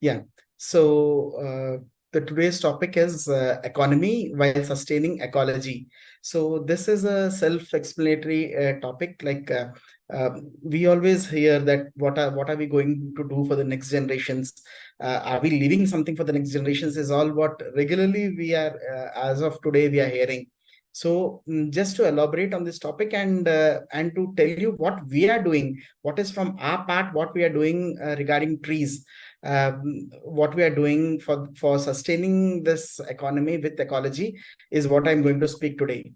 Yeah. So the today's topic is economy while sustaining ecology. So this is a self-explanatory topic. We always hear that what are we going to do for the next generations? Are we leaving something for the next generations? Is all what regularly we are as of today we are hearing. So just to elaborate on this topic and to tell you what we are doing, what is from our part, what we are doing regarding trees, what we are doing for sustaining this economy with ecology is what I'm going to speak today.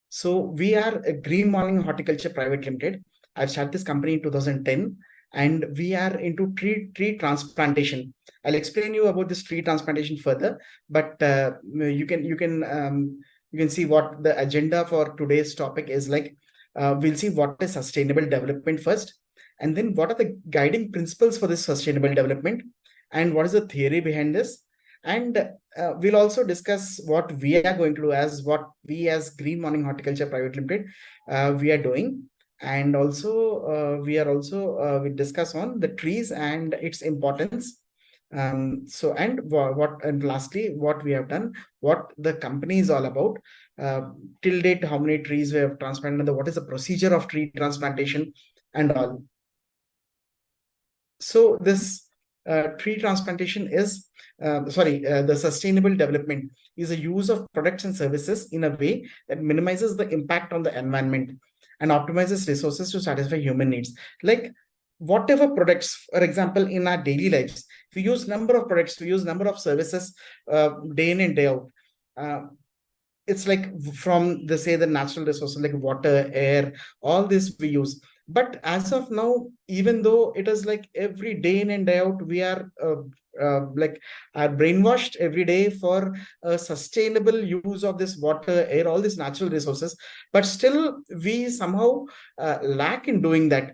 So we are a Green Morning Horticulture Private Limited. I've started this company in 2010, and we are into tree transplantation. I'll explain you about this tree transplantation further, but you can see what the agenda for today's topic is like. We'll see what is sustainable development first, and then what are the guiding principles for this sustainable development, and what is the theory behind this, and we'll also discuss what we are going to do as what we as Green Morning Horticulture Private Limited we are doing, and also we discuss on the trees and its importance. So and what and lastly what we have done, what the company is all about, till date how many trees we have transplanted, what is the procedure of tree transplantation and all. So this tree transplantation is, the sustainable development is a use of products and services in a way that minimizes the impact on the environment and optimizes resources to satisfy human needs. Like whatever products, for example, in our daily lives, we use number of products, we use number of services day in and day out. It's like from the natural resources like water, air, all this we use. But as of now, even though it is like every day in and day out, we are are brainwashed every day for a sustainable use of this water, air, all these natural resources, but still we somehow lack in doing that.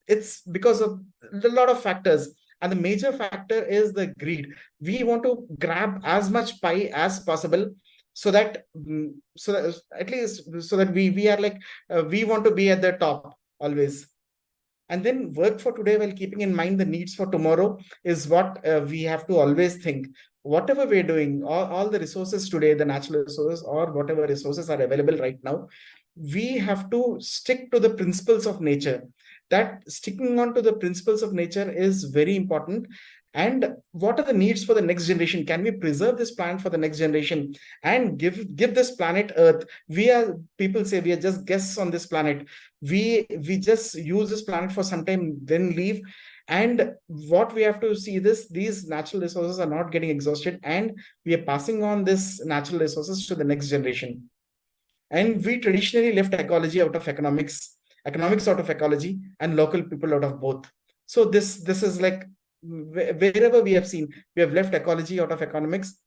It's because of a lot of factors, and the major factor is the greed. We want to grab as much pie as possible, so that at least so that we are like we want to be at the top always, and then work for today while keeping in mind the needs for tomorrow is what we have to always think. Whatever we're doing, all the resources today, the natural resources or whatever resources are available right now, we have to stick to the principles of nature. That sticking on to the principles of nature is very important. And what are the needs for the next generation? Can we preserve this planet for the next generation and give this planet Earth? We are, people say we are just guests on this planet. We just use this planet for some time, then leave. And what we have to see, these natural resources are not getting exhausted, and we are passing on this natural resources to the next generation. And we traditionally left ecology out of economics out of ecology, and local people out of both. So this is like wherever we have seen, we have left ecology out of economics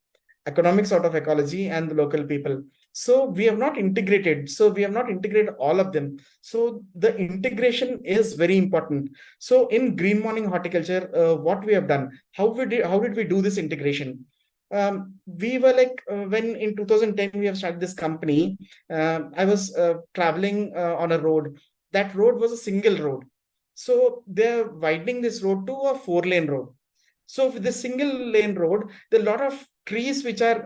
out of ecology, and the local people. So we have not integrated. So we have not integrated all of them. So the integration is very important. So in Green Morning Horticulture, what we have done, how did we do this integration? We were like when in 2010 we have started this company. I was traveling on a road. That road was a single road, so they're widening this road to a 4-lane road. So with the single lane road, there are a lot of trees which are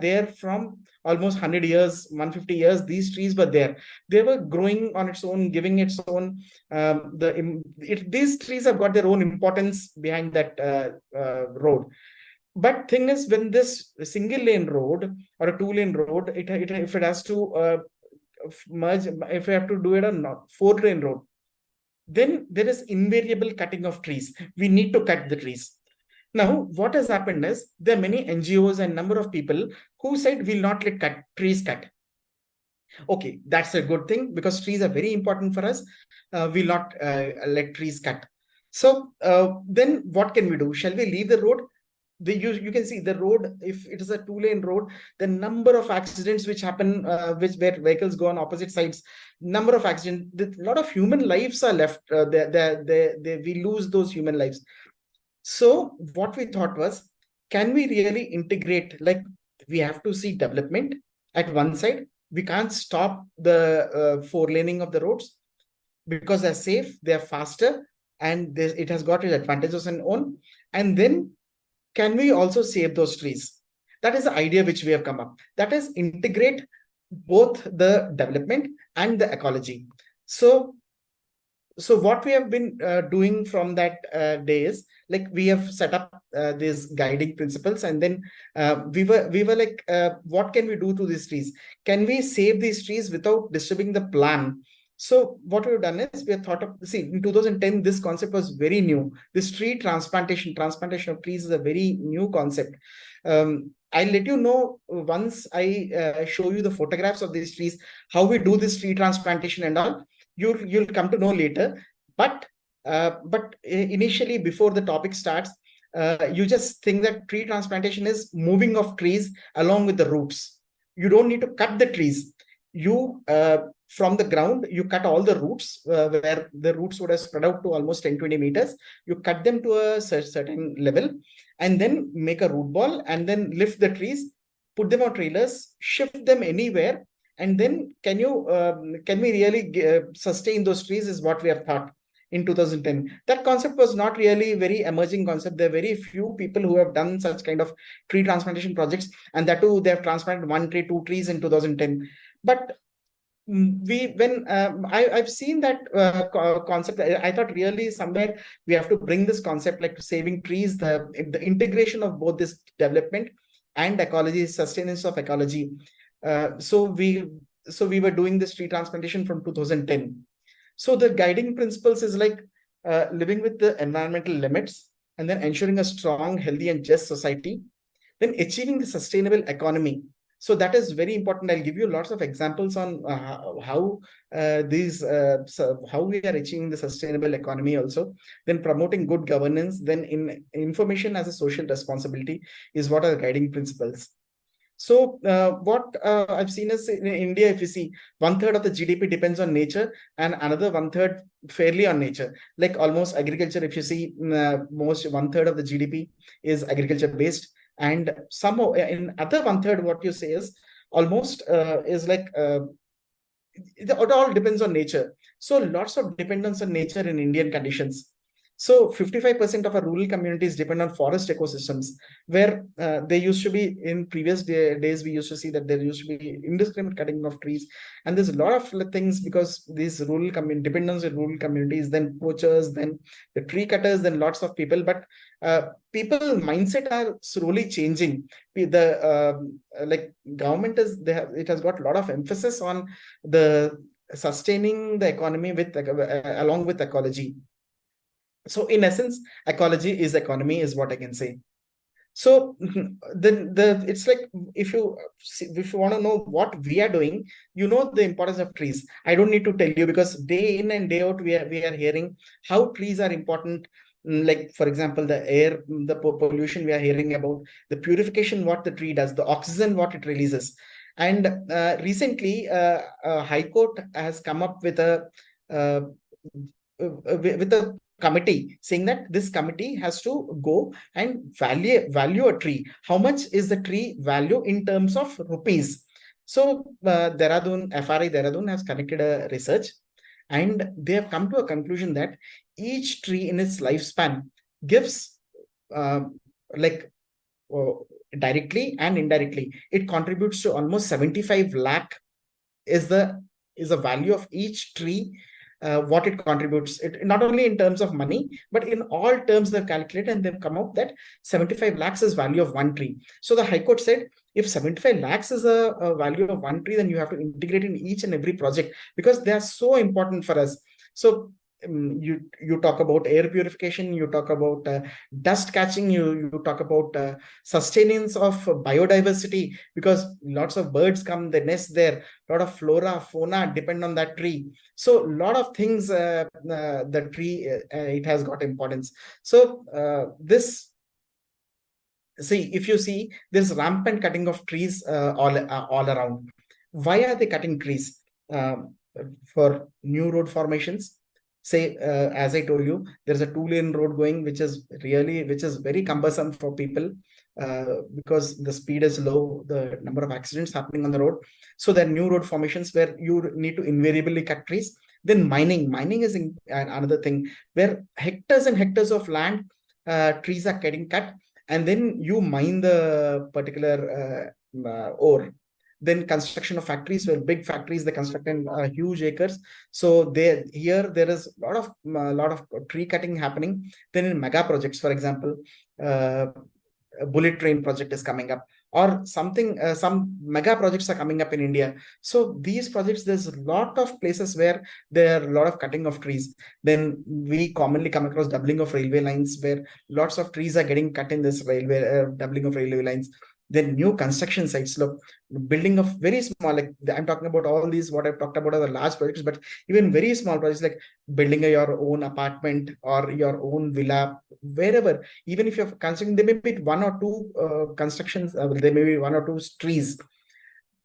there from almost 100 years, 150 years. These trees were there. They were growing on its own, giving its own. These trees have got their own importance behind that road. But thing is, when this single lane road or a 2-lane road, if it has to merge, if we have to do it on 4-lane road, then there is invariable cutting of trees. We need to cut the trees. Now, what has happened is there are many NGOs and number of people who said we'll not let trees cut. Okay, that's a good thing because trees are very important for us. We'll not let trees cut. So then what can we do? Shall we leave the road? You can see the road, if it is a 2-lane road, the number of accidents which happen, where vehicles go on opposite sides, number of accidents, a lot of human lives are left. We lose those human lives. So what we thought was, can we really integrate? Like we have to see development at one side. We can't stop the 4-laning of the roads because they're safe, they're faster, and it has got its advantages on own. And then can we also save those trees? That is the idea which we have come up. That is integrate both the development and the ecology. So what we have been doing from that day is, like, we have set up these guiding principles, and then we were like, what can we do to these trees? Can we save these trees without disturbing the plan? So what we've done is, we have thought of, see, in 2010 this concept was very new. This tree transplantation of trees is a very new concept. I'll let you know once I show you the photographs of these trees, how we do this tree transplantation and all. You'll come to know later. But initially, before the topic starts, you just think that tree transplantation is moving of trees along with the roots. You don't need to cut the trees. You from the ground, you cut all the roots where the roots would have spread out to almost 10-20 meters. You cut them to a certain level, and then make a root ball, and then lift the trees, put them on trailers, shift them anywhere, and then can we really sustain those trees, is what we have thought in 2010. That concept was not really very emerging concept. There are very few people who have done such kind of tree transplantation projects, and that too, they have transplanted 1 tree, 2 trees in 2010. But I've seen that concept, I thought really somewhere we have to bring this concept, like saving trees, the integration of both this development and ecology, sustenance of ecology. So we were doing this tree transplantation from 2010. So the guiding principles is like living with the environmental limits, and then ensuring a strong, healthy, and just society, then achieving the sustainable economy. So that is very important. I'll give you lots of examples on how how we are achieving the sustainable economy also. Then promoting good governance, then information as a social responsibility is what are the guiding principles. So what I've seen is, in India, if you see, 1/3 of the GDP depends on nature, and another 1/3 fairly on nature. Like almost agriculture, if you see, most 1/3 of the GDP is agriculture based, and somehow in other 1/3, what you say is almost is like it all depends on nature. So lots of dependence on nature in Indian conditions. So 55% of our rural communities depend on forest ecosystems, where they used to be in previous days. We used to see that there used to be indiscriminate cutting of trees, and there's a lot of things because these rural dependence in rural communities, then poachers, then the tree cutters, then lots of people. But people mindset are slowly changing. The like government it has got a lot of emphasis on the sustaining the economy with along with ecology. So in essence, ecology is economy, is what I can say. So then it's like, if you want to know what we are doing, you know the importance of trees. I don't need to tell you, because day in and day out we are hearing how trees are important. Like, for example, the air, the pollution, we are hearing about the purification, what the tree does, the oxygen, what it releases. And recently, High Court has come up with a committee, saying that this committee has to go and value a tree. How much is the tree value in terms of rupees? So FRI Dehradun has conducted a research, and they have come to a conclusion that each tree in its lifespan gives directly and indirectly, it contributes to almost 75 lakh is the value of each tree. What it contributes, it not only in terms of money, but in all terms they've calculated, and they've come up that 75 lakhs is value of one tree. So the High Court said, if 75 lakhs is a value of one tree, then you have to integrate in each and every project, because they are so important for us. So you talk about air purification, you talk about dust catching, you talk about sustenance of biodiversity, because lots of birds come, they nest there, a lot of flora, fauna depend on that tree. So a lot of things, the tree, it has got importance. So if you see, there's rampant cutting of trees all around. Why are they cutting trees? For new road formations. Say, as I told you, there's a 2-lane road going, which is very cumbersome for people, because the speed is low, the number of accidents happening on the road. So there are new road formations where you need to invariably cut trees. Then mining is another thing, where hectares and hectares of land trees are getting cut, and then you mine the particular ore. Then construction of factories, where big factories they construct in huge acres. So there is a lot of tree cutting happening. Then in mega projects, for example, uh, a bullet train project is coming up, or something, some mega projects are coming up in India. So these projects, there's a lot of places where there are a lot of cutting of trees. Then we commonly come across doubling of railway lines, where lots of trees are getting cut in this railway, doubling of railway lines. Then new construction sites, look, building of very small, like I'm talking about all these, what I've talked about are the large projects, but even very small projects like building your own apartment or your own villa, wherever, even if you're constructing, there may be one or two constructions, there may be one or two trees.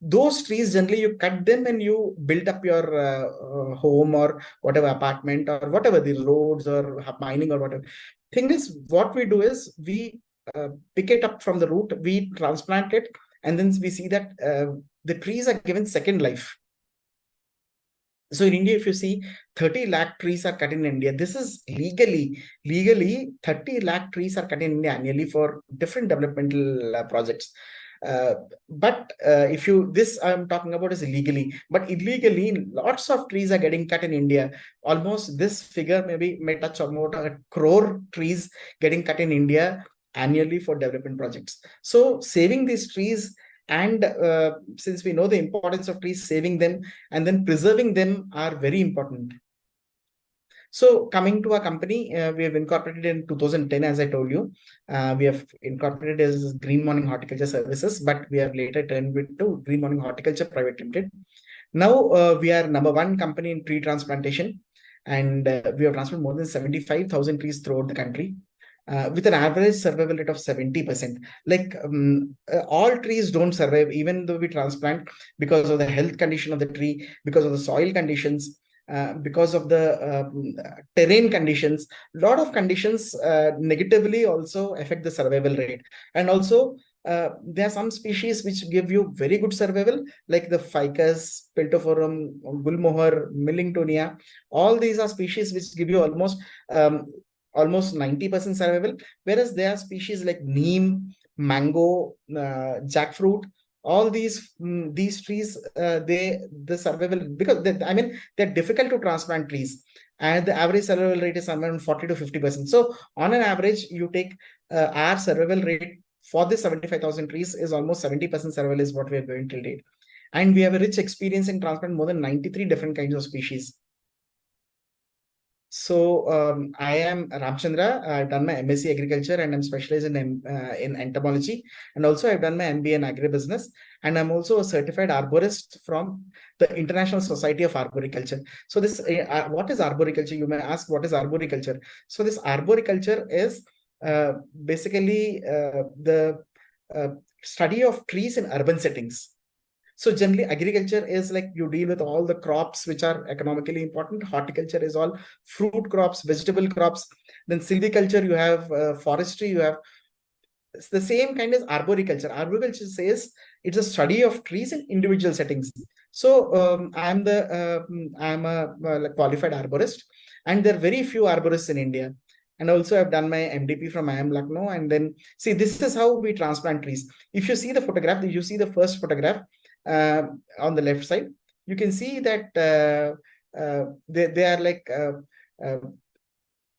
Those trees, generally you cut them and you build up your home or whatever, apartment or whatever, the roads or mining or whatever. Thing is, what we do is we pick it up from the root, we transplant it, and then we see that the trees are given second life. So in India, if you see, 30 lakh trees are cut in India. This is legally 30 lakh trees are cut in India annually for different developmental projects. But if you, this I'm talking about is illegally, but illegally, lots of trees are getting cut in India. Almost this figure may touch about 1 crore trees getting cut in India annually for development projects. So saving these trees, and since we know the importance of trees, saving them and then preserving them are very important. So coming to our company, we have incorporated in 2010, as I told you. We have incorporated as Green Morning Horticulture Services, but we have later turned it to Green Morning Horticulture Private Limited. Now we are #1 company in tree transplantation, and we have transplanted more than 75,000 trees throughout the country. With an average survival rate of 70%. Like all trees don't survive, even though we transplant, because of the health condition of the tree, because of the soil conditions, because of the terrain conditions. A lot of conditions negatively also affect the survival rate. And also, there are some species which give you very good survival, like the ficus, Peltophorum, Gulmohar, Millingtonia. All these are species which give you almost 90% survival, whereas there are species like neem, mango, jackfruit. All these trees, the survival, because they're difficult to transplant trees, and the average survival rate is somewhere around 40 to 50%. So on an average, you take our survival rate for the 75,000 trees is almost 70% survival is what we are going till date. And we have a rich experience in transplant more than 93 different kinds of species. So I am Ramachandra. I've done my MSc Agriculture and I'm specialized in entomology. And also I've done my MBA in agribusiness. And I'm also a certified arborist from the International Society of Arboriculture. So this, what is arboriculture? You may ask, what is arboriculture? So this arboriculture is basically the study of trees in urban settings. So generally, agriculture is like you deal with all the crops which are economically important. Horticulture is all fruit crops, vegetable crops. Then silviculture, you have forestry, you have it's the same kind as arboriculture. Arboriculture says it's a study of trees in individual settings. So I'm a qualified arborist, and there are very few arborists in India. And also I've done my MDP from IIM Lucknow. And then see, this is how we transplant trees. If you see the photograph, you see the first photograph on the left side, you can see that they are like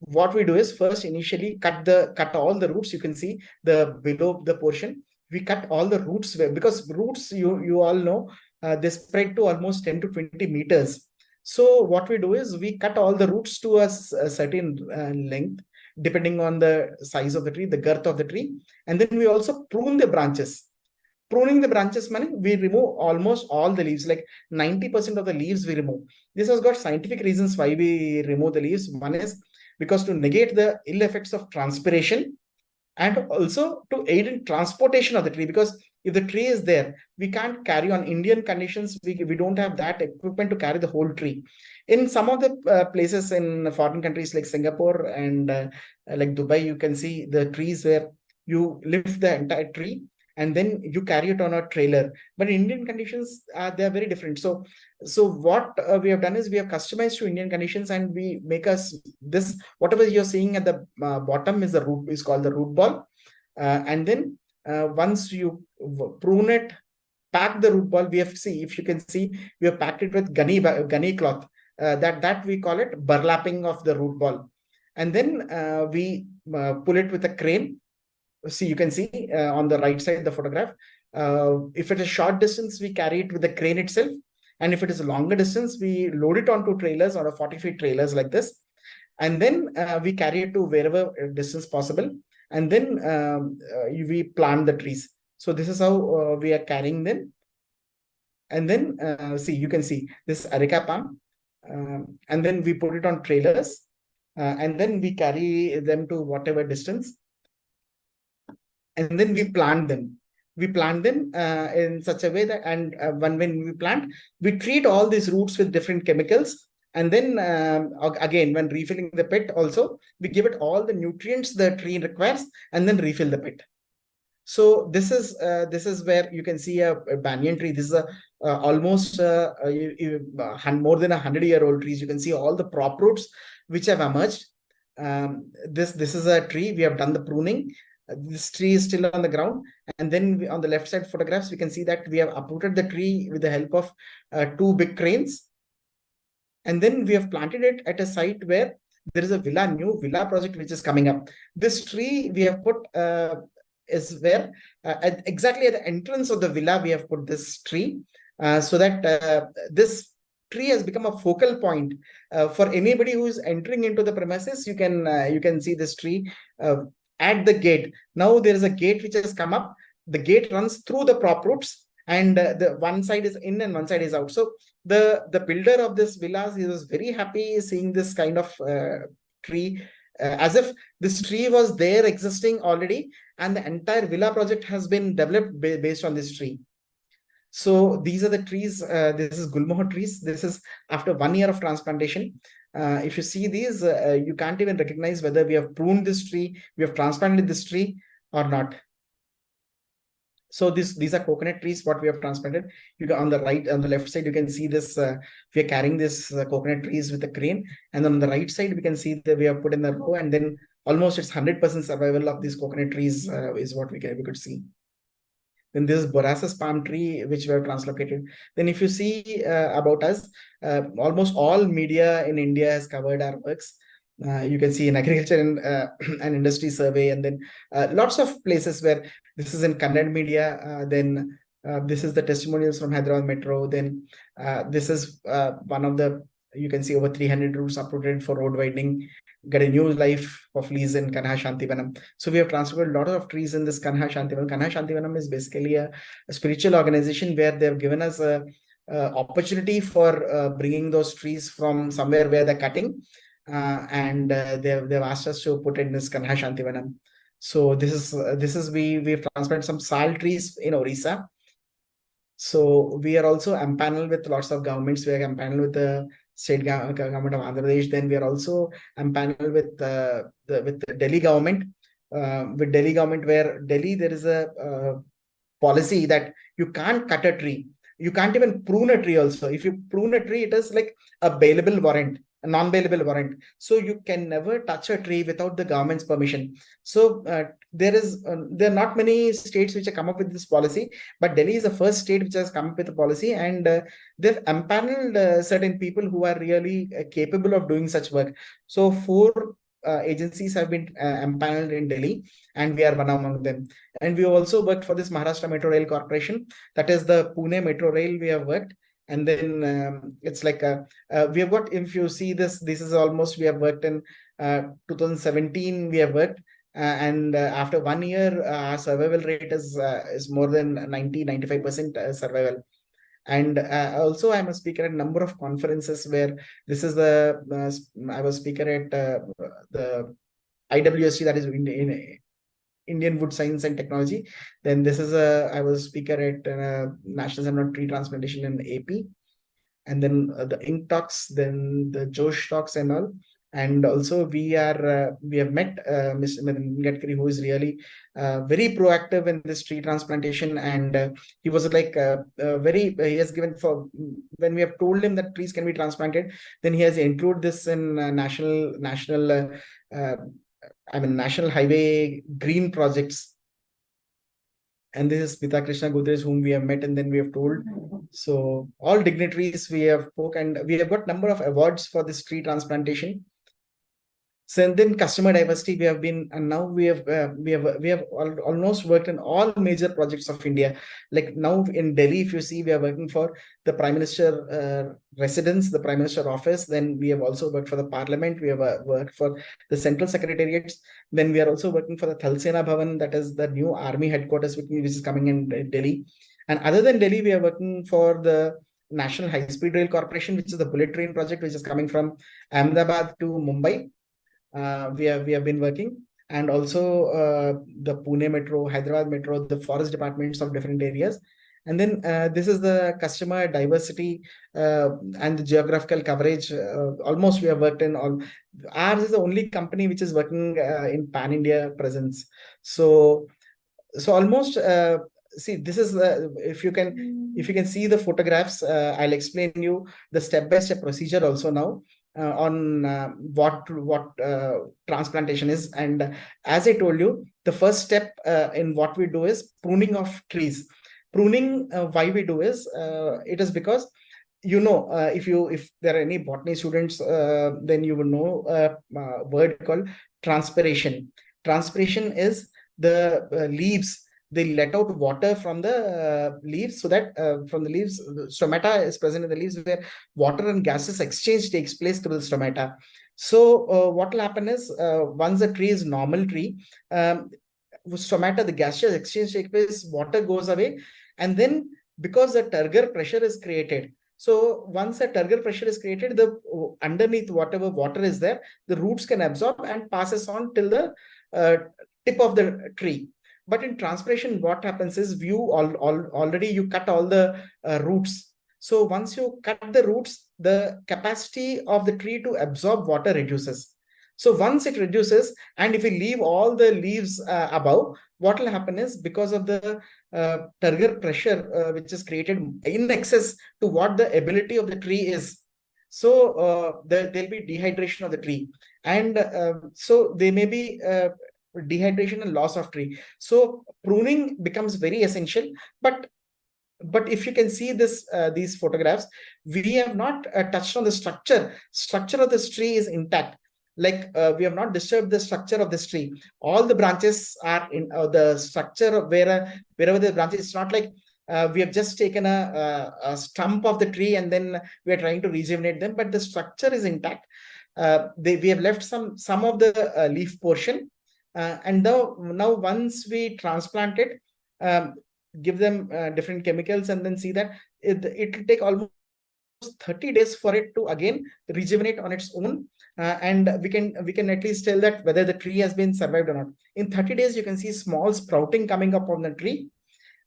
what we do is first initially cut all the roots. You can see the below the portion. We cut all the roots because roots, you all know, they spread to almost 10 to 20 meters. So what we do is we cut all the roots to a certain length, depending on the size of the tree, the girth of the tree. And then we also prune the branches. Pruning the branches meaning we remove almost all the leaves, like 90% of the leaves we remove. This has got scientific reasons why we remove the leaves. One is because to negate the ill effects of transpiration, and also to aid in transportation of the tree, because if the tree is there, we can't carry on Indian conditions. We don't have that equipment to carry the whole tree. In some of the places in foreign countries like Singapore and like Dubai, you can see the trees where you lift the entire tree and then you carry it on a trailer. But in Indian conditions, they are very different. So what we have done is we have customized to Indian conditions, and we make us this, whatever you're seeing at the bottom is the root, is called the root ball. And then once you prune it, pack the root ball, we have, see, if you can see, we have packed it with gunny cloth. That we call it burlapping of the root ball. And then we pull it with a crane. See, you can see on the right side the photograph. If it is short distance, we carry it with the crane itself. And if it is a longer distance, we load it onto trailers, on a 40-feet trailers like this. And then we carry it to wherever distance possible. And then we plant the trees. So this is how we are carrying them. And then see, you can see this areca palm. And then we put it on trailers. And then we carry them to whatever distance. And then we plant them. We plant them in such a way that, and when we plant, we treat all these roots with different chemicals. And then again, when refilling the pit also, we give it all the nutrients the tree requires, and then refill the pit. So this is where you can see a banyan tree. This is almost more than 100-year-old trees. You can see all the prop roots which have emerged. This is a tree. We have done the pruning. This tree is still on the ground, and then on the left side photographs, we can see that we have uprooted the tree with the help of 2 big cranes, and then we have planted it at a site where there is a new villa project which is coming up. This tree we have put is where exactly at the entrance of the villa we have put this tree, so that this tree has become a focal point for anybody who is entering into the premises. You can see this tree at the gate. Now there is a gate which has come up. The gate runs through the prop roots, and the one side is in and one side is out. So the builder of this villas, he was very happy seeing this kind of tree, as if this tree was there existing already, and the entire villa project has been developed based on this tree. So these are the trees. This is Gulmohar trees. This is after 1 year of transplantation. If you see these, you can't even recognize whether we have pruned this tree, we have transplanted this tree or not. So these are coconut trees, what we have transplanted. You can, on the left side, you can see this. We are carrying this coconut trees with a crane, and then on the right side, we can see that we have put in the row, and then almost it's 100% survival of these coconut trees is what we could see. Then this is Borassus palm tree, which we have translocated. Then if you see about us, almost all media in India has covered our works. You can see in agriculture and industry survey, and then lots of places where this is in Kannada media. Then this is the testimonials from Hyderabad Metro. Then this is one of the, you can see over 300 routes uprooted for road widening, get a new life of lease in Kanha Shantivanam. So we have transferred a lot of trees in this Kanha Shantivanam. Kanha Shantivanam is basically a spiritual organization where they have given us a opportunity for bringing those trees from somewhere where they're cutting, and they've asked us to put in this Kanha Shantivanam. So this is we've transplanted some sal trees in Orissa. So we are also empaneled with lots of governments. We are empaneled with the state government of Andhra Pradesh. Then we are also empaneled with the Delhi government. With Delhi government, where Delhi there is a policy that you can't cut a tree. You can't even prune a tree also. If you prune a tree, it is like a bailable warrant, a non-bailable warrant. So you can never touch a tree without the government's permission. So there are not many states which have come up with this policy, but Delhi is the first state which has come up with a policy, and they've empaneled certain people who are really capable of doing such work. So 4 agencies have been empaneled in Delhi, and we are one among them. And we also worked for this Maharashtra Metro Rail Corporation. That is the Pune Metro Rail we have worked. And then it's like we have got, if you see this is almost, we have worked in 2017 we have worked, and after 1 year our survival rate is more than 90-95% survival. And also I'm a speaker at a number of conferences where this is I was speaker at the IWST, that is in Indian Wood Science and Technology. Then this is I was speaker at National Center on Tree Transplantation in AP. And then the Ink Talks, then the Josh Talks and all. And also we have met Mr. Nitin Gadkari, who is really very proactive in this tree transplantation, and he was like he has given for when we have told him that trees can be transplanted, then he has included this in national highway green projects. And this is Pita Krishna Godrej, whom we have met and then we have told. So all dignitaries we have spoke, and we have got number of awards for this tree transplantation. So then customer diversity, we have been, and now we have almost worked in all major projects of India. Like now in Delhi, if you see, we are working for the Prime Minister residence, the Prime Minister office. Then we have also worked for the Parliament. We have worked for the Central Secretariats. Then we are also working for the Thal Sena Bhavan, that is the new army headquarters which is coming in Delhi. And other than Delhi, we are working for the National High Speed Rail Corporation, which is the bullet train project, which is coming from Ahmedabad to Mumbai. We have been working, and also the Pune Metro, Hyderabad Metro, the forest departments of different areas. And then this is the customer diversity and the geographical coverage. Almost we have worked in all. Ours is the only company which is working in pan India presence. So almost see, this is if you can see the photographs, I'll explain you the step-by-step procedure also now. On what transplantation is. And as I told you, the first step in what we do is pruning of trees. Pruning, why we do is it is because if there are any botany students, then you will know a word called transpiration. Transpiration is the leaves. They let out water from the leaves, so that from the leaves, stomata is present in the leaves, where water and gases exchange takes place through the stomata. So what will happen is once the tree is normal tree, stomata, the gaseous exchange takes place, water goes away, and then because the turgor pressure is created. So once a turgor pressure is created, the underneath whatever water is there, the roots can absorb and passes on till the tip of the tree. But in transpiration, what happens is already you cut all the roots. So once you cut the roots, the capacity of the tree to absorb water reduces. So once it reduces, and if you leave all the leaves above, what will happen is, because of the turgor pressure which is created in excess to what the ability of the tree is, so there'll be dehydration of the tree, and so there may be dehydration and loss of tree. So pruning becomes very essential. But if you can see this these photographs, we have not touched on the structure of this tree is intact. Like we have not disturbed the structure of this tree. All the branches are in the structure of wherever the branches. It's not like we have just taken a stump of the tree and then we are trying to rejuvenate them, but the structure is intact. We have left some of the leaf portion. And now once we transplant it, give them different chemicals, and then see that it will take almost 30 days for it to again rejuvenate on its own. And we can at least tell that whether the tree has been survived or not. In 30 days, you can see small sprouting coming up on the tree.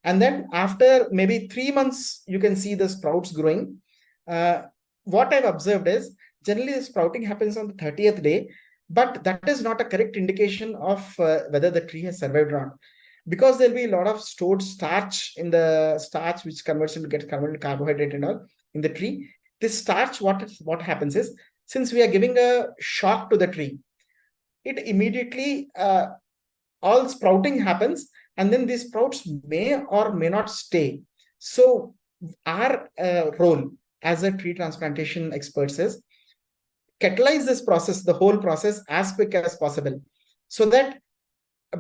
And then after maybe 3 months, you can see the sprouts growing. What I've observed is generally the sprouting happens on the 30th day. But that is not a correct indication of whether the tree has survived or not, because there'll be a lot of stored starch in the starch, which gets converted to carbohydrate and all in the tree. This starch, what happens is, since we are giving a shock to the tree, it immediately all sprouting happens, and then these sprouts may or may not stay. So our role as a tree transplantation experts is catalyze this process, the whole process, as quick as possible, so that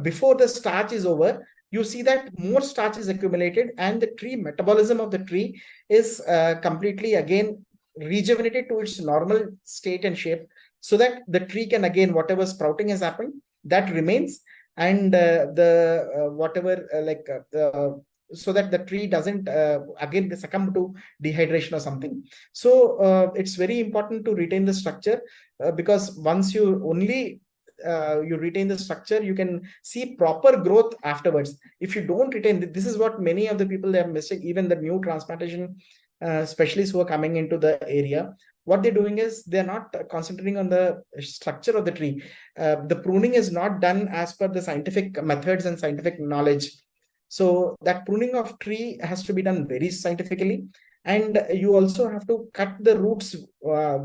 before the starch is over, you see that more starch is accumulated and the tree metabolism of the tree is completely again rejuvenated to its normal state and shape, so that the tree can again, whatever sprouting has happened, that remains, and so that the tree doesn't again succumb to dehydration or something. So it's very important to retain the structure, because once you only you retain the structure, you can see proper growth afterwards. If you don't retain, this is what many of the people they are missing, even the new transplantation specialists who are coming into the area. what they're doing is they're not concentrating on the structure of the tree. The pruning is not done as per the scientific methods and scientific knowledge. So that pruning of tree has to be done very scientifically. And you also have to cut the roots,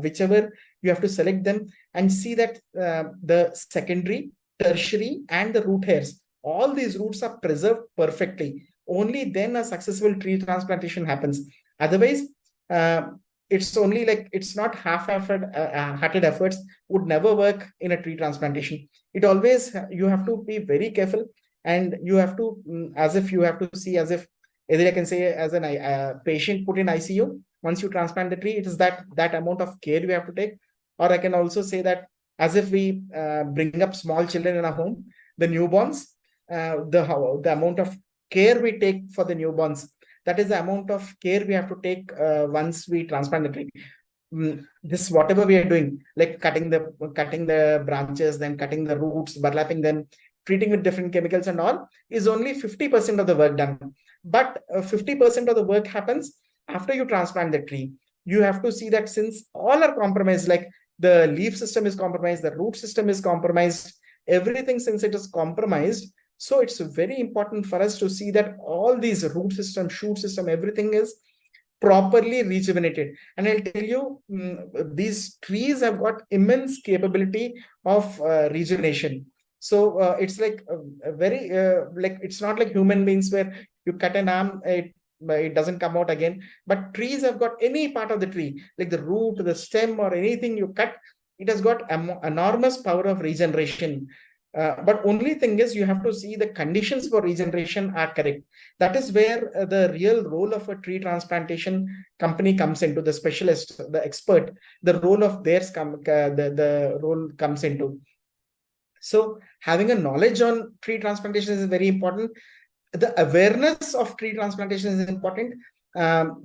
whichever you have to select them, and see that the secondary, tertiary, and the root hairs, all these roots are preserved perfectly. Only then a successful tree transplantation happens. Otherwise, uh, it's only like it's not half-hearted efforts would never work in a tree transplantation. It always, you have to be very careful, and you have to as if you have to see as if either I can say as an patient put in ICU. Once you transplant the tree, it is that amount of care you have to take. Or I can also say that as if we bring up small children in a home, the newborns, the amount of care we take for the newborns, that is the amount of care we have to take once we transplant the tree. This whatever we are doing, like cutting the branches, then cutting the roots, burlapping them, treating with different chemicals and all, is only 50% of the work done. But 50% of the work happens after you transplant the tree. You have to see that since all are compromised, like the leaf system is compromised, the root system is compromised, everything, since it is compromised, so it's very important for us to see that all these root system, shoot system, everything is properly rejuvenated. And I'll tell you, these trees have got immense capability of rejuvenation. So it's like a very like, it's not like human beings where you cut an arm, it doesn't come out again. But trees have got any part of the tree, like the root, the stem, or anything you cut, it has got enormous power of regeneration. But only thing is, you have to see the conditions for regeneration are correct. That is where the real role of a tree transplantation company comes into, the specialist, the expert, the role of theirs the role comes into. So having a knowledge on tree transplantation is very important. The awareness of tree transplantation is important,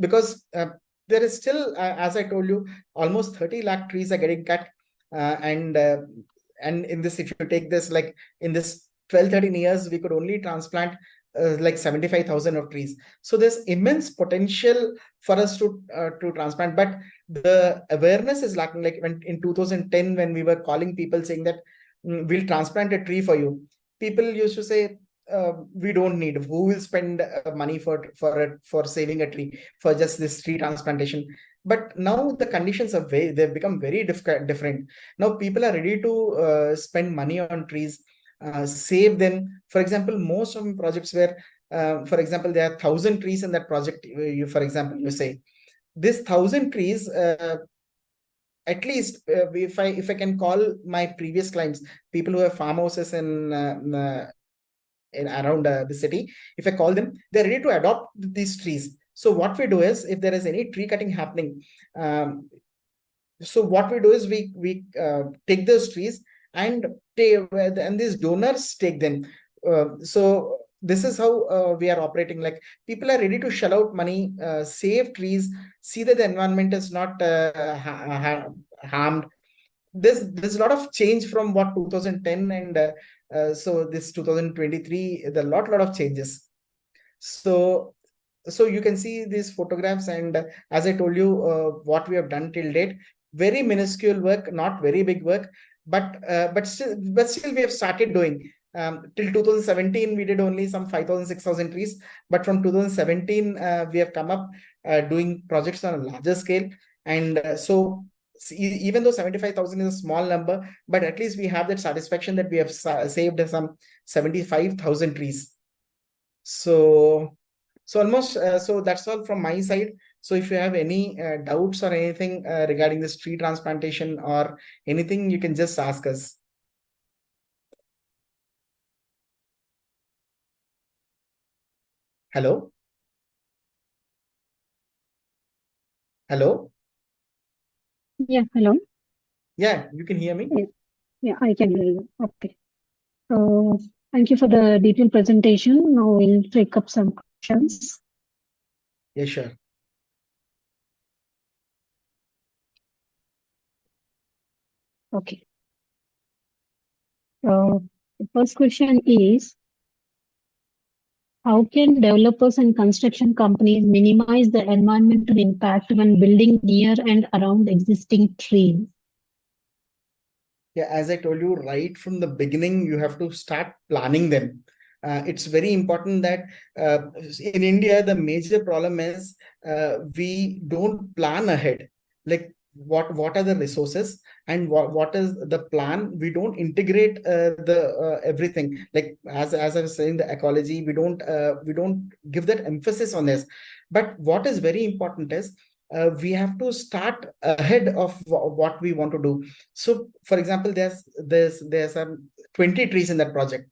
because there is still, as I told you, almost 30 lakh trees are getting cut. And in this, if you take this, like in this 12-13 years, we could only transplant like 75,000 of trees. So there's immense potential for us to transplant, but the awareness is lacking. Like when in 2010, when we were calling people saying that we'll transplant a tree for you, people used to say, we don't need, who will spend money for saving a tree, for just this tree transplantation. But now the conditions are they've become very different. Now people are ready to spend money on trees, save them. For example, most of the projects where for example, there are 1,000 trees in that project, you, for example, you say this 1,000 trees, at least if I can call my previous clients, people who have farmhouses in around the city, if I call them, they're ready to adopt these trees. So what we do is, if there is any tree cutting happening, so what we do is we take those trees and these donors take them. So this is how we are operating. Like people are ready to shell out money, save trees, see that the environment is not harmed. There's a lot of change from what 2010, and so this 2023, the lot of changes. So you can see these photographs, and as I told you, what we have done till date, very minuscule work, not very big work, but still we have started doing. Till 2017 we did only some 5,000 6,000 trees, but from 2017 we have come up doing projects on a larger scale. And so even though 75,000 is a small number, but at least we have that satisfaction that we have saved some 75,000 trees. So almost, so that's all from my side. So if you have any doubts or anything regarding this tree transplantation or anything, you can just ask us. Hello? Hello? Yeah, hello. Yeah, you can hear me? Yeah, I can hear you. Okay. Thank you for the detailed presentation. Now we'll take up some questions. Yeah, sure. Okay. The first question is, How can developers and construction companies minimize the environmental impact when building near and around existing trees? Yeah, as I told you, right from the beginning, you have to start planning them. It's very important that in India, the major problem is we don't plan ahead. Like what are the resources and what is the plan? We don't integrate the everything. Like as I was saying, the ecology, we don't give that emphasis on this. But what is very important is we have to start ahead of what we want to do. So for example, there's 20 trees in that project.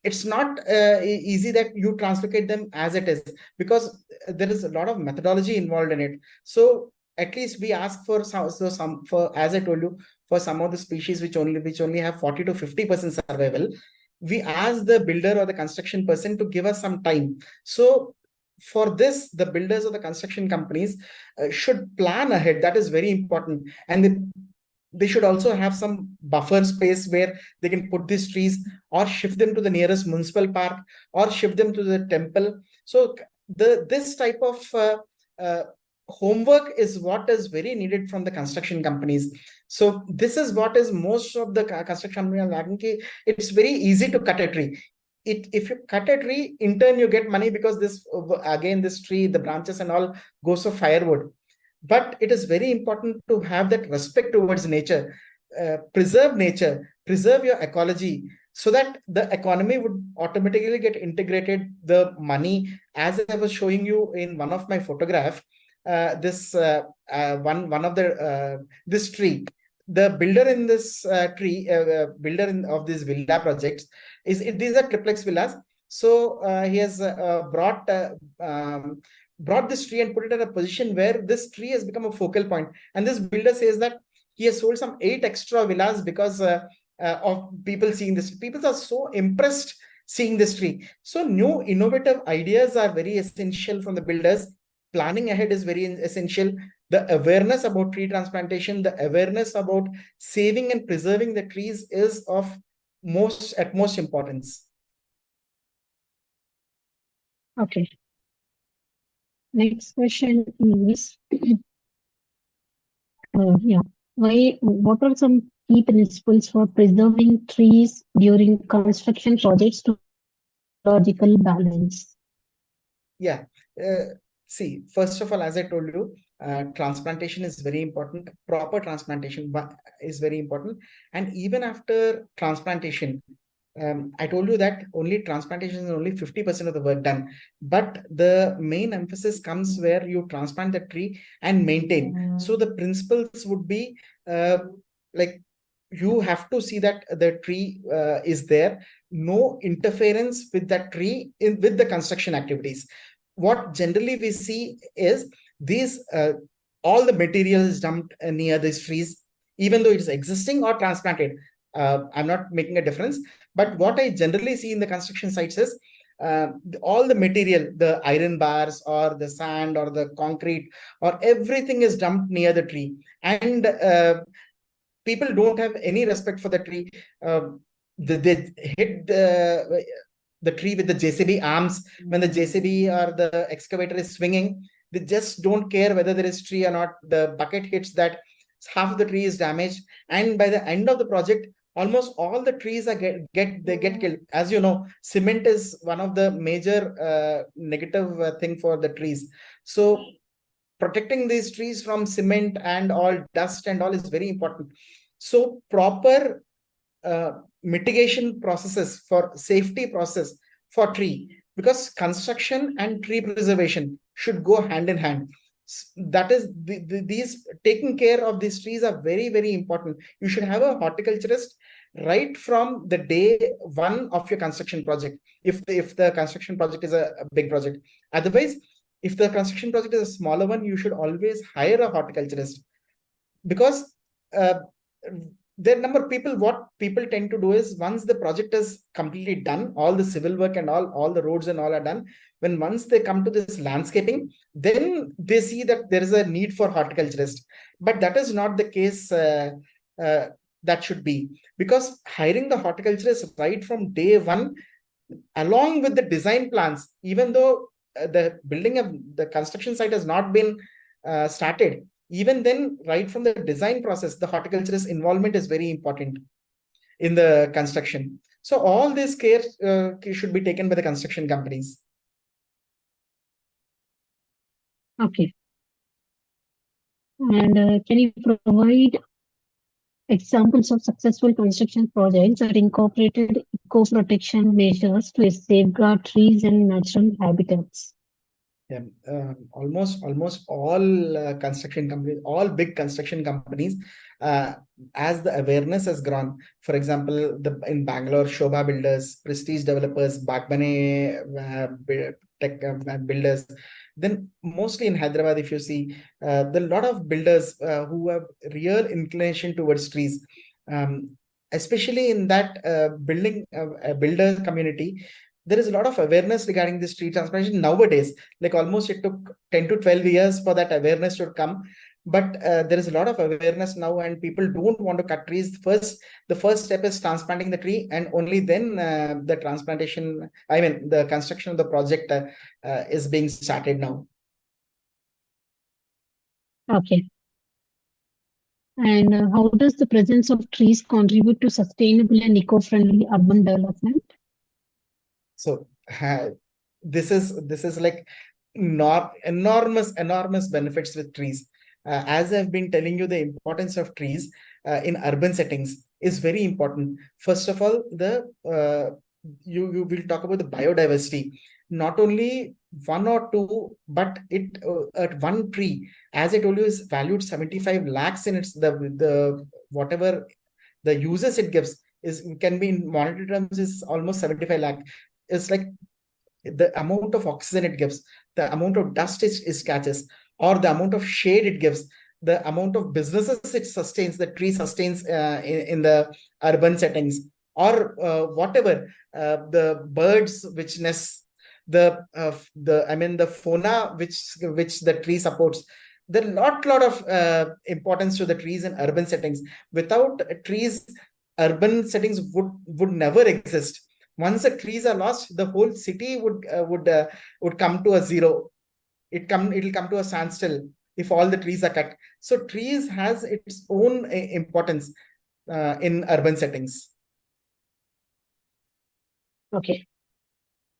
It's not easy that you translocate them as it is, because there is a lot of methodology involved in it. So at least we ask for some for, as I told you, for some of the species which only have 40 to 50% survival, we ask the builder or the construction person to give us some time. So for this, the builders or the construction companies should plan ahead. That is very important. And they should also have some buffer space where they can put these trees, or shift them to the nearest municipal park, or shift them to the temple. So this type of uh, homework is what is very needed from the construction companies. So this is what is most of the construction companies are lacking. It's very easy to cut a tree. If you cut a tree, in turn you get money, because this, again, this tree, the branches and all goes for firewood. But it is very important to have that respect towards nature. Preserve nature, preserve your ecology, so that the economy would automatically get integrated. The money, as I was showing you in one of my photograph, this one of the this tree, the builder in this builder of these villa projects, these are triplex villas. So he has brought this tree and put it in a position where this tree has become a focal point. And this builder says that he has sold some 8 extra villas because of people seeing this. People are so impressed seeing this tree. So new innovative ideas are very essential from the builders. Planning ahead is very essential. The awareness about tree transplantation, the awareness about saving and preserving the trees is of utmost importance. Okay. Next question is, what are some key principles for preserving trees during construction projects to ecological balance? Yeah. See, first of all, as I told you, transplantation is very important. Proper transplantation is very important. And even after transplantation, I told you that only transplantation is only 50% of the work done. But the main emphasis comes where you transplant the tree and maintain. So the principles would be like, you have to see that the tree is there, no interference with that tree with the construction activities. What generally we see is these all the material is dumped near these trees, even though it is existing or transplanted. I'm not making a difference, but what I generally see in the construction sites is all the material, the iron bars or the sand or the concrete or everything is dumped near the tree. And people don't have any respect for the tree. They hit the tree with the JCB arms when the JCB or the excavator is swinging. They just don't care whether there is tree or not. The bucket hits that, half of the tree is damaged, and by the end of the project, almost all the trees are get killed. As you know, cement is one of the major negative thing for the trees. So protecting these trees from cement and all dust and all is very important. So proper mitigation processes for safety process for tree, because construction and tree preservation should go hand in hand. That is these taking care of these trees are very, very important. You should have a horticulturist right from the day one of your construction project, if the construction project is a big project. Otherwise, if the construction project is a smaller one, you should always hire a horticulturist, because their number of people, what people tend to do is, once the project is completely done, all the civil work and all the roads and all are done, when once they come to this landscaping, then they see that there is a need for horticulturist. But that is not the case. That should be, because hiring the horticulturist right from day one along with the design plans, even though the building of the construction site has not been started, even then, right from the design process, the horticulturist involvement is very important in the construction. So all this care should be taken by the construction companies. Okay. And can you provide examples of successful construction projects that incorporated eco-protection measures to safeguard trees and natural habitats? Yeah, almost all construction companies, all big construction companies, uh, as the awareness has grown. For example, in Bangalore, Shobha Builders, Prestige Developers, Bagbane Tech Builders. Then mostly in Hyderabad, if you see, the lot of builders who have real inclination towards trees, especially in that builder community. There is a lot of awareness regarding this tree transplantation nowadays. Like almost it took 10 to 12 years for that awareness to come, but there is a lot of awareness now, and people don't want to cut trees first. The first step is transplanting the tree, and only then the transplantation, I mean the construction of the project is being started now. Okay. And how does the presence of trees contribute to sustainable and eco-friendly urban development? So this is like enormous benefits with trees. As I've been telling you, the importance of trees in urban settings is very important. First of all, you will talk about the biodiversity. Not only one or two, but at one tree, as I told you, is valued 75 lakhs in its the whatever the uses it gives is can be in monetary terms is almost 75 lakh. It's like the amount of oxygen it gives, the amount of dust it catches, or the amount of shade it gives, the amount of businesses it sustains, the tree sustains in the urban settings, or whatever the birds which nest, the fauna which the tree supports. There are lot of importance to the trees in urban settings. Without trees, urban settings would never exist. Once the trees are lost, the whole city would come to a zero. It'll come to a standstill if all the trees are cut. So trees has its own importance in urban settings. Okay.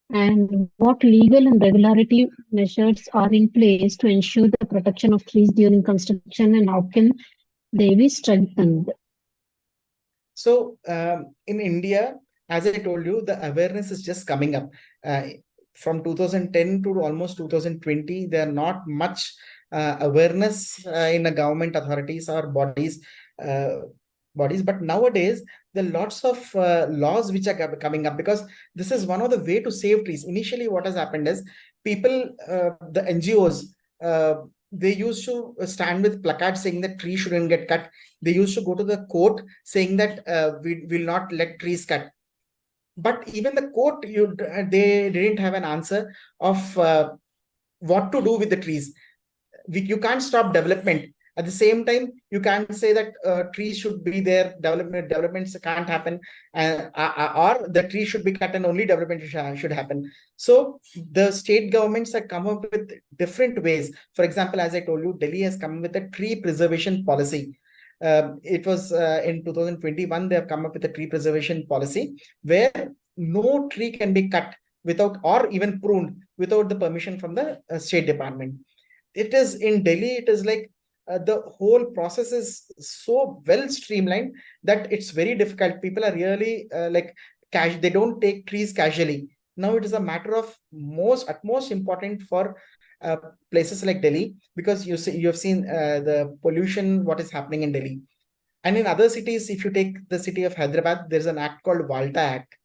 And what legal and regulatory measures are in place to ensure the protection of trees during construction, and how can they be strengthened? So in India, as I told you, the awareness is just coming up. From 2010 to almost 2020, there are not much awareness in the government authorities or uh, bodies. But nowadays, there are lots of laws which are coming up, because this is one of the way to save trees. Initially, what has happened is people, the NGOs, they used to stand with placards saying that trees shouldn't get cut. They used to go to the court saying that we will not let trees cut. But even the court, they didn't have an answer of what to do with the trees. You can't stop development. At the same time, you can't say that trees should be there, developments can't happen, or the tree should be cut and only development should happen. So the state governments have come up with different ways. For example, as I told you, Delhi has come with a tree preservation policy. It was in 2021, they have come up with a tree preservation policy where no tree can be cut without, or even pruned without the permission from the state department. It is in Delhi, it is like the whole process is so well streamlined that it's very difficult. People are really they don't take trees casually. Now it is a matter of utmost important for places like Delhi, because you have seen the pollution, what is happening in Delhi. And in other cities, if you take the city of Hyderabad, there's an act called Valta Act,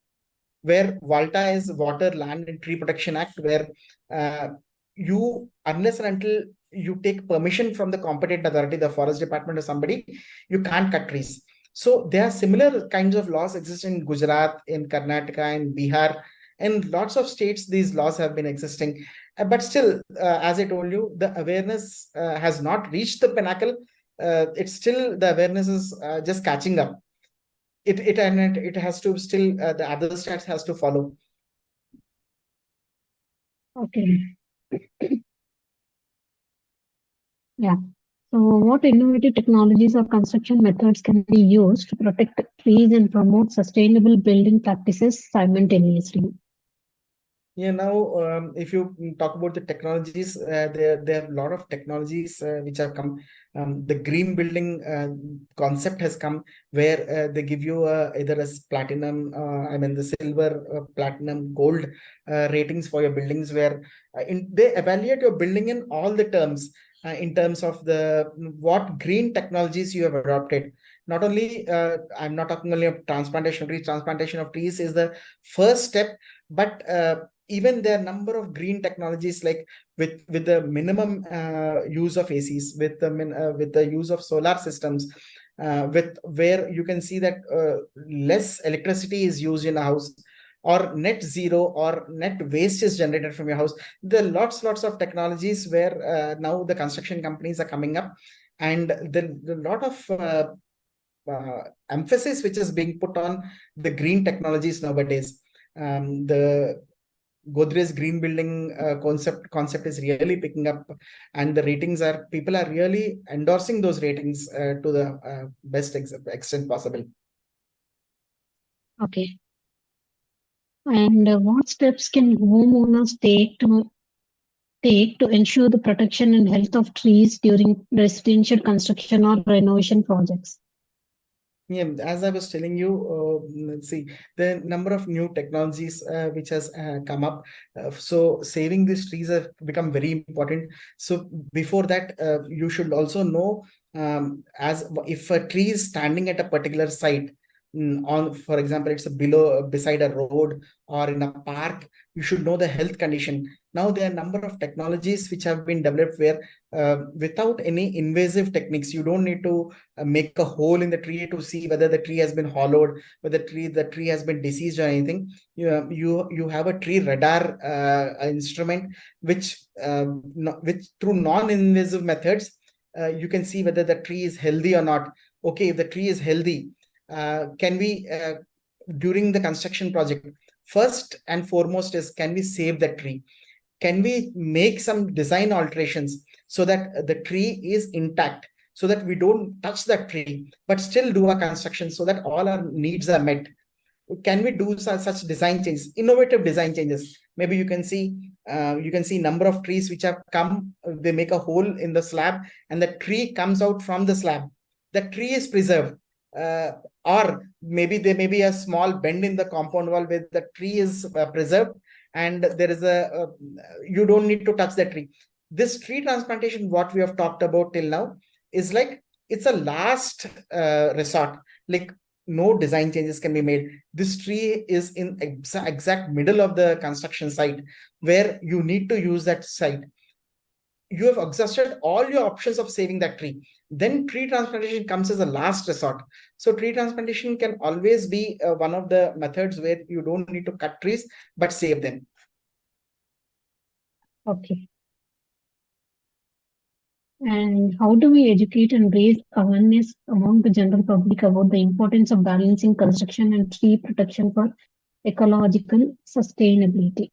where Valta is Water, Land and Tree Protection Act, where unless and until you take permission from the competent authority, the forest department or somebody, you can't cut trees. So there are similar kinds of laws exist in Gujarat, in Karnataka, in Bihar, and lots of states. These laws have been existing, but still, as I told you, the awareness has not reached the pinnacle. It's still, the awareness is just catching up. It has to still, the other states has to follow. Okay. Yeah. So, what innovative technologies or construction methods can be used to protect trees and promote sustainable building practices simultaneously? Yeah, now if you talk about the technologies, there are a lot of technologies which have come. The green building concept has come where they give you either as platinum, I mean the silver, platinum, gold ratings for your buildings, where they evaluate your building in all the terms, in terms of the what green technologies you have adopted. Not only I'm not talking only of transplantation of trees. Transplantation of trees is the first step, but even there are number of green technologies, like with the minimum use of ACs, with the use of solar systems, with where you can see that less electricity is used in a house, or net zero or net waste is generated from your house. There are lots of technologies where now the construction companies are coming up, and the lot of emphasis which is being put on the green technologies nowadays. The Godrej green building concept is really picking up, and the ratings are, people are really endorsing those ratings to the best extent possible. Okay. And what steps can homeowners take to ensure the protection and health of trees during residential construction or renovation projects? Yeah, as I was telling you, let's see, the number of new technologies which has come up. So saving these trees have become very important. So before that, you should also know, as if a tree is standing at a particular site, on, for example, it's a below beside a road or in a park, you should know the health condition. Now there are a number of technologies which have been developed where without any invasive techniques, you don't need to make a hole in the tree to see whether the tree has been hollowed, whether the tree has been diseased or anything. You have a tree radar instrument which which through non-invasive methods you can see whether the tree is healthy or not. Okay, if the tree is healthy, can we during the construction project, first and foremost is, can we save that tree? Can we make some design alterations so that the tree is intact, so that we don't touch that tree but still do a construction so that all our needs are met? Can we do such design changes, innovative design changes? Maybe you can see number of trees which have come, they make a hole in the slab and the tree comes out from the slab, the tree is preserved. Or maybe there may be a small bend in the compound wall where the tree is preserved, and there is a you don't need to touch the tree. This tree transplantation what we have talked about till now is like, it's a last resort. Like, no design changes can be made. This tree is in exact middle of the construction site where you need to use that site. You have exhausted all your options of saving that tree. Then tree transplantation comes as a last resort. So tree transplantation can always be one of the methods where you don't need to cut trees but save them. Okay. And how do we educate and raise awareness among the general public about the importance of balancing construction and tree protection for ecological sustainability?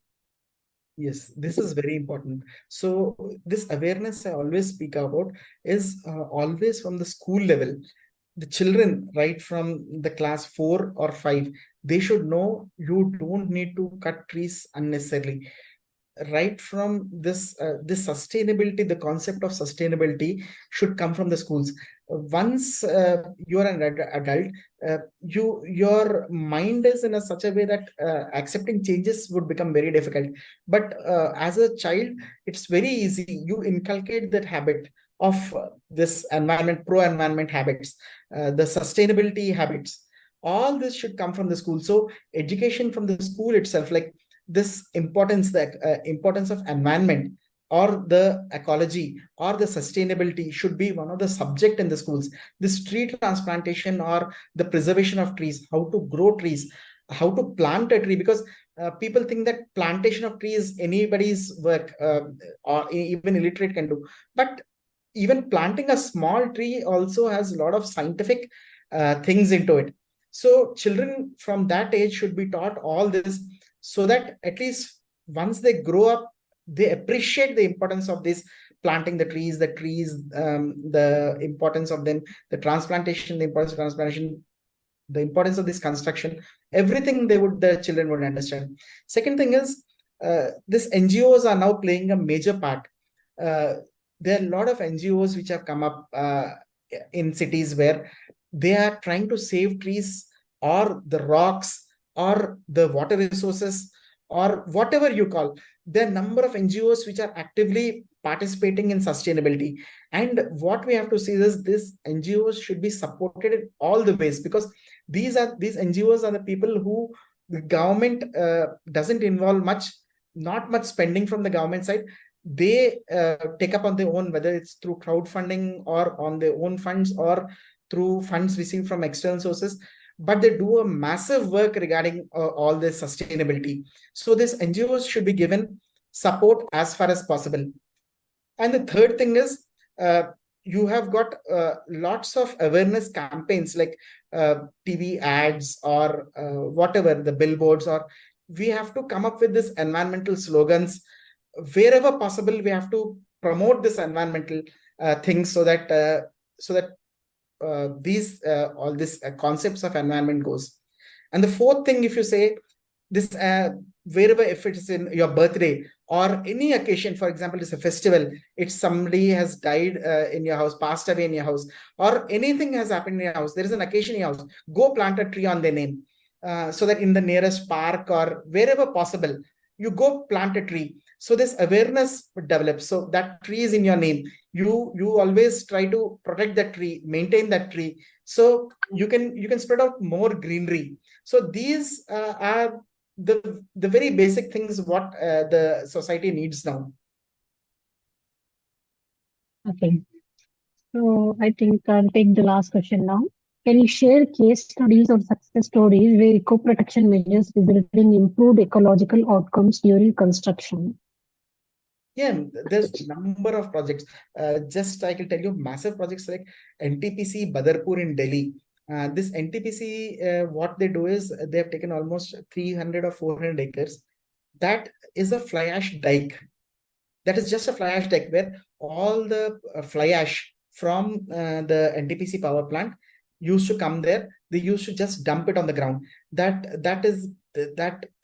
Yes, this is very important. So this awareness I always speak about is always from the school level. The children, right from the class 4 or 5, they should know you don't need to cut trees unnecessarily. Right from this sustainability, the concept of sustainability should come from the schools. Once you are an adult, your mind is in such a way that accepting changes would become very difficult. But as a child, it's very easy. You inculcate that habit of this environment, pro environment habits, the sustainability habits. All this should come from the school. So education from the school itself, like this importance, the importance of environment or the ecology or the sustainability should be one of the subject in the schools. This tree transplantation or the preservation of trees, how to grow trees, how to plant a tree, because people think that plantation of trees anybody's work, or even illiterate can do. But even planting a small tree also has a lot of scientific things into it. So children from that age should be taught all this, so that at least once they grow up, they appreciate the importance of this planting the trees, the importance of them, the transplantation, the importance of transplantation, the importance of this construction, everything the children would understand. Second thing is, this NGOs are now playing a major part. There are a lot of NGOs which have come up in cities where they are trying to save trees or the rocks or the water resources or whatever you call. There are a number of NGOs which are actively participating in sustainability. And what we have to see is this NGOs should be supported in all the ways, because these NGOs are the people who the government doesn't involve much, not much spending from the government side. They take up on their own, whether it's through crowdfunding or on their own funds or through funds received from external sources, but they do a massive work regarding all this sustainability. So this NGOs should be given support as far as possible. And the third thing is, you have got lots of awareness campaigns like TV ads or whatever, the billboards, or we have to come up with this environmental slogans. Wherever possible, we have to promote this environmental things so that all these concepts of environment goes. And the fourth thing, if you say this, wherever, if it is in your birthday or any occasion, for example, it's a festival, if somebody has died in your house, passed away in your house, or anything has happened in your house, there is an occasion in your house, go plant a tree on their name, so that in the nearest park or wherever possible, you go plant a tree. So this awareness would develop. So that tree is in your name. You always try to protect that tree, maintain that tree, so you can spread out more greenery. So these are the very basic things what the society needs now. Okay. So I think I'll take the last question now. Can you share case studies or success stories where eco-protection measures resulted in improved ecological outcomes during construction? Yeah, there's a number of projects. Just I can tell you massive projects like NTPC Badarpur in Delhi. This NTPC, what they do is they have taken almost 300 or 400 acres. That is a fly ash dike. That is just a fly ash dike where all the fly ash from the NTPC power plant used to come there. They used to just dump it on the ground. That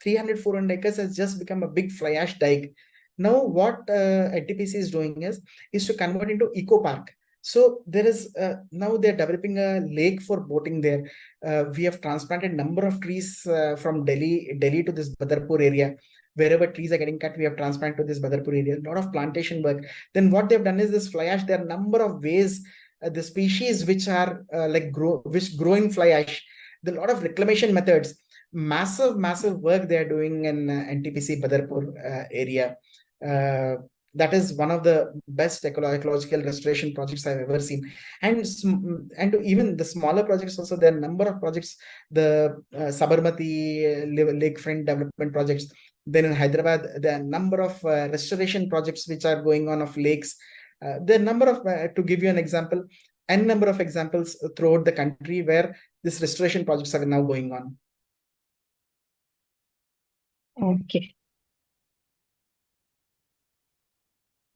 300, 400 acres has just become a big fly ash dike. Now what NTPC is doing is to convert into eco park. So there is now they're developing a lake for boating there. We have transplanted number of trees from Delhi to this Badarpur area. Wherever trees are getting cut, we have transplanted to this Badarpur area. A lot of plantation work. Then what they've done is this fly ash. There are a number of ways the species which are which grow in fly ash. There are a lot of reclamation methods. Massive work they are doing in NTPC Badarpur area. That is one of the best ecological restoration projects I've ever seen. And to even the smaller projects also, there are a number of projects, the Sabarmati lakefront development projects. Then in Hyderabad, there are a number of restoration projects which are going on of lakes. There are a number of, to give you an example, n number of examples throughout the country where this restoration projects are now going on. Okay.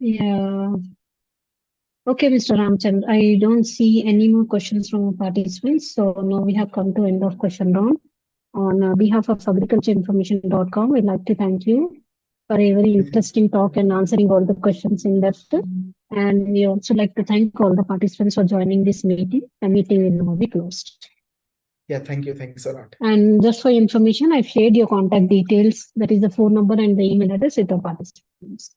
Yeah. Okay, Mr. Ramachandra, I don't see any more questions from participants. So now we have come to end of question round. On behalf of agricultureinformation.com, we'd like to thank you for a very interesting talk and answering all the questions in depth. And we also like to thank all the participants for joining this meeting. The meeting will now be closed. Yeah, thank you. Thanks a lot. And just for information, I've shared your contact details. That is the phone number and the email address with the participants.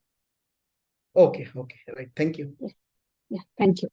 Okay, right. Thank you. Yeah, thank you.